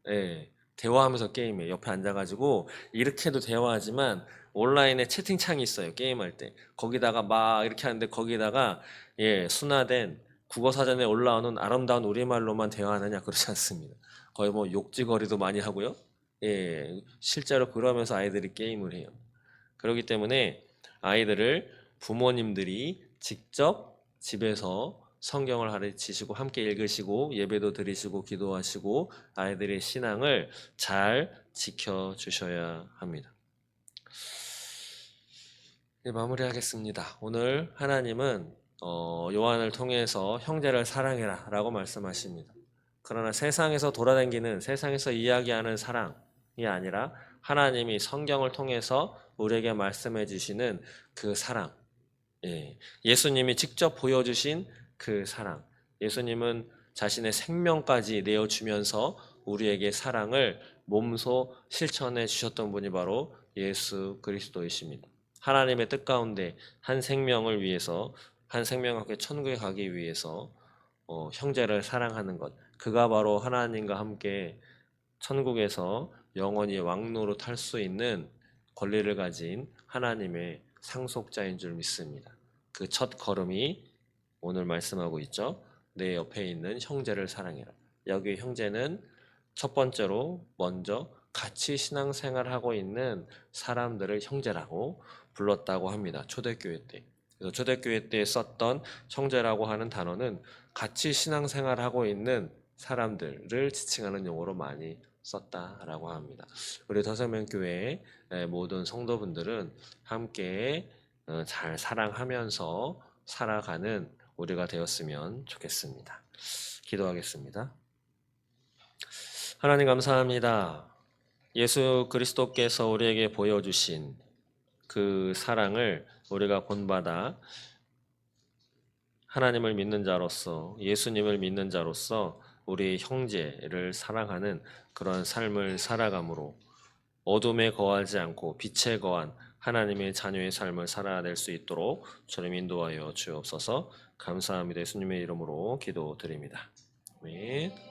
예, 대화하면서 게임해. 옆에 앉아가지고 이렇게도 대화하지만 온라인에 채팅창이 있어요. 게임할 때. 거기다가 막 이렇게 하는데 거기다가 예, 순화된 국어 사전에 올라오는 아름다운 우리말로만 대화하느냐 그렇지 않습니다. 거의 뭐 욕지거리도 많이 하고요. 예, 실제로 그러면서 아이들이 게임을 해요. 그렇기 때문에 아이들을 부모님들이 직접 집에서 성경을 가르치시고 함께 읽으시고 예배도 드리시고 기도하시고 아이들의 신앙을 잘 지켜주셔야 합니다. 네, 마무리하겠습니다. 오늘 하나님은 요한을 통해서 형제를 사랑해라 라고 말씀하십니다. 그러나 세상에서 돌아다니는 세상에서 이야기하는 사랑이 아니라 하나님이 성경을 통해서 우리에게 말씀해 주시는 그 사랑, 예, 예수님이 직접 보여주신 그 사랑, 예수님은 자신의 생명까지 내어주면서 우리에게 사랑을 몸소 실천해 주셨던 분이 바로 예수 그리스도이십니다. 하나님의 뜻 가운데 한 생명을 위해서, 한 생명과 함께 천국에 가기 위해서 형제를 사랑하는 것, 그가 바로 하나님과 함께 천국에서 영원히 왕노로 탈 수 있는 권리를 가진 하나님의 상속자인 줄 믿습니다. 그 첫 걸음이 오늘 말씀하고 있죠. 내 옆에 있는 형제를 사랑해라. 여기 형제는 첫 번째로 먼저 같이 신앙생활하고 있는 사람들을 형제라고 불렀다고 합니다. 초대교회 때. 그래서 초대교회 때 썼던 형제라고 하는 단어는 같이 신앙생활하고 있는 사람들을 지칭하는 용어로 많이 썼다라고 합니다. 우리 더생명교회 모든 성도분들은 함께 잘 사랑하면서 살아가는 우리가 되었으면 좋겠습니다. 기도하겠습니다. 하나님 감사합니다. 예수 그리스도께서 우리에게 보여주신 그 사랑을 우리가 본받아 하나님을 믿는 자로서, 예수님을 믿는 자로서 우리 형제를 사랑하는 그런 삶을 살아감으로 어둠에 거하지 않고 빛에 거한 하나님의 자녀의 삶을 살아낼 수 있도록 주님 인도하여 주옵소서. 감사합니다. 예수님의 이름으로 기도드립니다. 아멘.